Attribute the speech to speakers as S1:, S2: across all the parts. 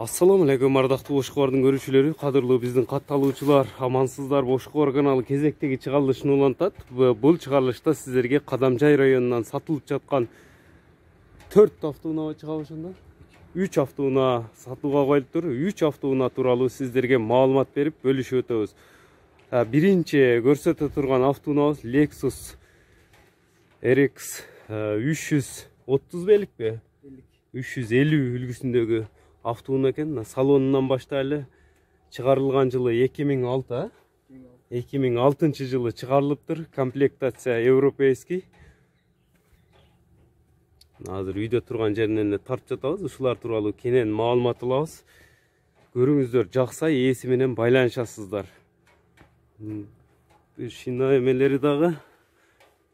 S1: Assalamu alaikum ардактуу Бошкобардын көрүүчүлөрү, кадырлуу биздин катталуучулар, амансыздар. Бошкобар каналы кезектеги чыгарылышын улантат. Бул чыгарылышта сиздерге Кадамжай районунан сатылып жаткан 4 автоунаа чыгабы ошондо 3 автоунаа сатууга коюлуптур. 3 автоунаа тууралуу сиздерге маалымат берип бөлүшүп өтөбүз. Биринчи көрсөтө турган автоунаабыз Lexus RX 330 беликпи? 350 үлгүсүндөгү автоунаа экен. Салонунан баштайлы. Чыгарылган жылы 2006, 2006 жылы чыгарылыптыр. Комплектация европейский. Азыр үйдө турган жеринен тартып жатабыз. Ушулар тууралуу кенен маалымат алабыз. Көрүңүздөр, жакса ээси менен байланышасыздар. Шина эмелери дагы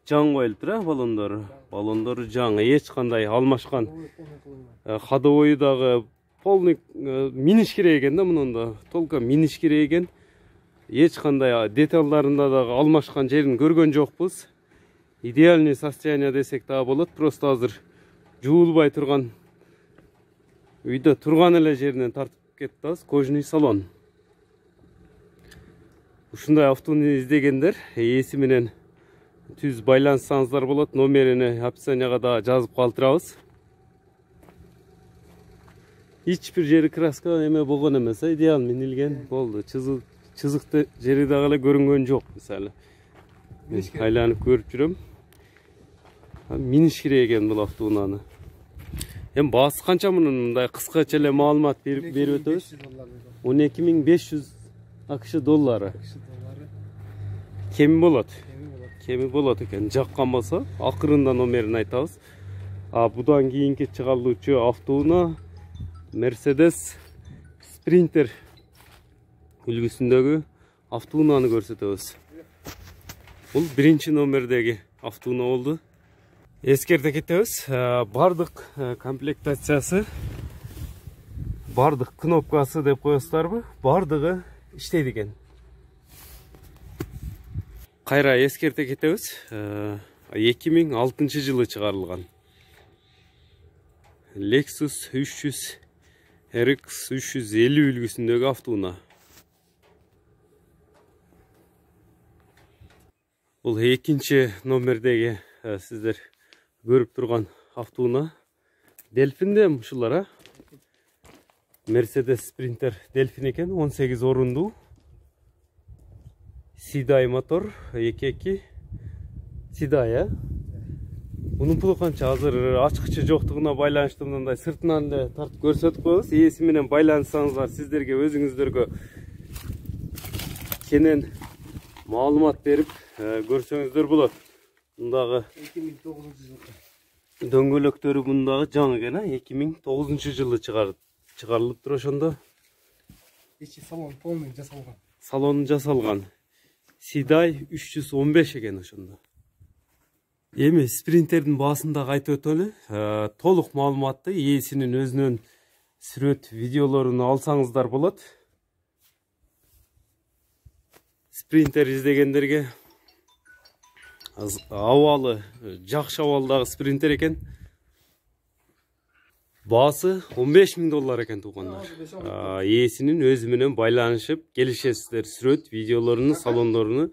S1: жаң коюлуптур, балондору. Балондору жаңы, эч кандай алмашкан. Ходовою дагы полный миниш керек экен да, мунун да. Толко миниш керек экен. Эч кандай деталдарында дагы алмашкан жерин көргөн жокпуз. Идеальный состояние десек дагы болот. Просто азыр жуулбай турган, үйдө турган эле жеринен тартып кетебиз. Кожаный салон. Ушундай автоунааны издегендер ээси менен түз байланышсаңыздар болот. Номерини описанияга да жазып калтырабыз. Hiç bir jeri краска эме болгон эмес, идеал минилген болду. Чызыкты жери дагы эле көрүнгөн жок, мисалы. Айланып көрүп жүрөм. Миниш керек экен бул автоунааны. Эми баасы канча мунун, мындай кыскача эле маалымат берип өтөбүз. 12500 АКШ доллары. Кеми болот. Кеми болот экен. Жаккан болсо акырында номерин айтабыз. Будан кийинки чыгарылуучу автоунаа Mercedes Sprinter үлгүсүндөгү автоунааны көрсөтөбүз. Бул биринчи номердеги автоунаа болду. Эскерте кетебиз. Бардык комплектациясы, бардык кнопкасы деп коесуздарбы? Бардыгы иштейт экен. Кайра эскерте кетебиз. 2006 жылы чыгарылган Lexus 300 RX 350 үлгүсүндөгү автоунаа. Бул экинчи номердеги сиздер көрүп турган автоунаа. Delfin'de ушулар, Mercedes Sprinter Delfin экен, 18 орундуу. Siday мотор, 2.2 Siday. Bunun pulu kança, hazır açıkçı жоқтығына байланышты мындай сыртынан да тартып көрсөтүп коебуз. Ээси менен байланышсаңыздар, сиздерге өзүңүздөргө кенен маалымат берип көрсөңүздөр болот. Мындагы
S2: 2009 жылы
S1: дөңгөлөктөрү мындагы жаңы экен, 2009 жылы чыгарылыптыр ошондо.
S2: Ичи салон полный жасалган.
S1: Салону жасалган. Siday 315 экен ошондо. Эми спринтердин баасын да айтып өтөлү. Толук маалыматты ээсинин өзүнүн сүрөт видеолорун алсаңыздар болот. Спринтер издегендерге абалы, жакшы абалдагы спринтер экен. Баасы $15.000 экен туугандар. Ээсинин өзү менен байланышып келишесиздер. Сүрөт видеолорун, салондорун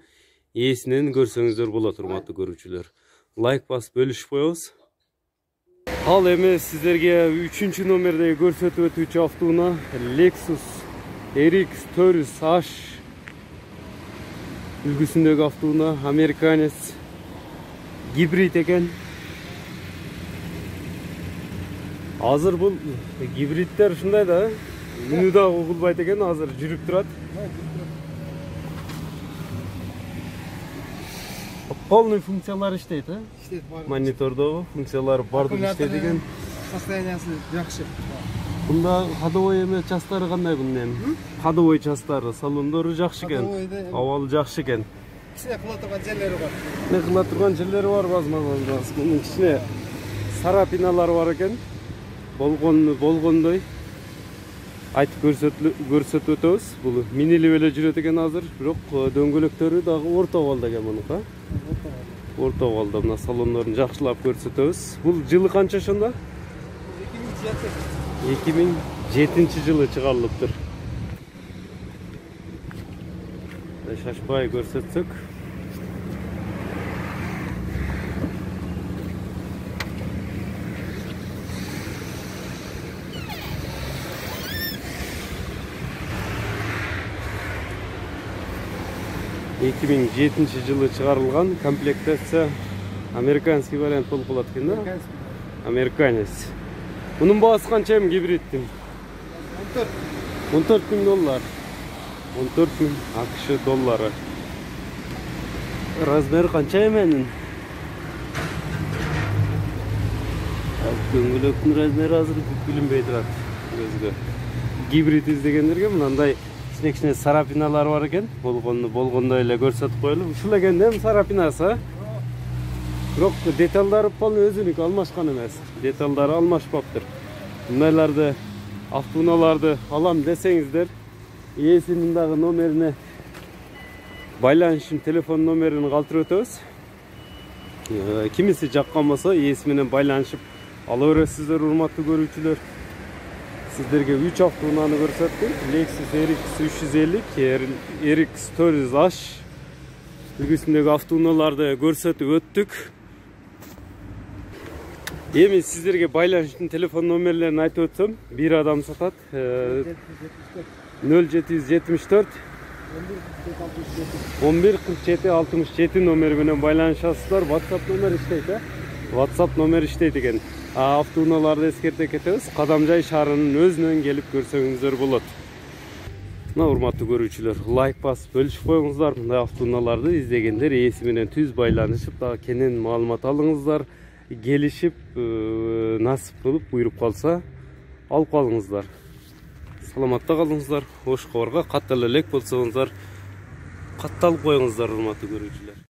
S1: ээсинен көрсөңүздөр болот, урматтуу көрүүчүлөр. Лайк басып бөлүшүп коебуз. Ал эми сиздерге 3-чү номердеги көрсөтүп өтүүчү автоунаа Lexus RX 400H үлгүсүндөгү автоунаа, американец гибрид экен. Азыр бул гибридтер ушундай да, үнү да угулбайт экен, азыр жүрүп турат. Полный функциялар иштейт,
S2: иштейт, бар.
S1: Монитордогу функциялар бардык иштейт экен.
S2: Состояниясы жакшы.
S1: Бунда ходовой эме частары кандай бунун эми? Ходовой частары, салондору жакшы экен. Абалы жакшы экен.
S2: Кичине кыла турган жерлери бар.
S1: Не кыла турган жерлери бар, мунун кичине сарапиналар бар экен. Болгондой айтып көрсөтүп өтөбүз. Бул минилип эле жүрөт экен азыр, бирок дөңгөлөктөрү дагы орто абалда экен мунука. Орто абалда мына салондорун жакшылап көрсөтөбүз. Бул жылы канча ошондо? 2007. 2007-жылы чыгарылыптыр. Шашпай көрсөтсөк. жылы чыгарылган комплектация американский вариант болуп калат экен да? Американец. Bunun baası kança mı gibritin? 14.000 dolar. 14.000 AQSh doları. Razmeri kança hemenin? Göngülöktün razmeri hazır bilinbeydi rat. Gözgü. Gibrit izlegenlerge mınандай içine sarapinalar var eken. Bolgonda ile görsatып koyulur. Uşul eken de mi sarapinası? Yok, detallары полный özünük almaşkan emas. Detallары almaşpaptır. Bunlardı, avtunalarda alam desengizler, iyesinin dağı numerine baylanışın telefon numerini kaldırıp ötөбүз. Kimisi jakkan bolsa iyesi менен baylanışıp alaverесиздер, урматтуу көрүүчүлөр. Sizlerge 3 avtunanı көрсөттүм. Lexus RX 350, RX 400H үлгүсүндөгү avtunalarda көрсөтүп өттүк. Эми сиздерге байланыштын телефон номерлерин айтып өтсөм, бир адам сатат 0774 11 47 67 номери менен байланышасыздар. WhatsApp номер иштейт, WhatsApp номер иштейт экен. Автоунааларды эскерте кетебиз. Кадамжай шаарынын өзүнөн келип көрсөңүздөр болот. Мына урматтуу көрүүчүлөр, лайк басып бөлүшүп коюңуздар. Мындай автоунааларды издегендер ээси менен түз байланышып, дагы кенен маалымат алыңыздар. Gelişip nasip kılıp buyurup kalsa alıp kalыңыздар. Саламатта қалыңыздар. Hoş kovarga kattal elek bolsoңуздар. Kattal koyuңuzдар, урматтуу көрүүчүлөр.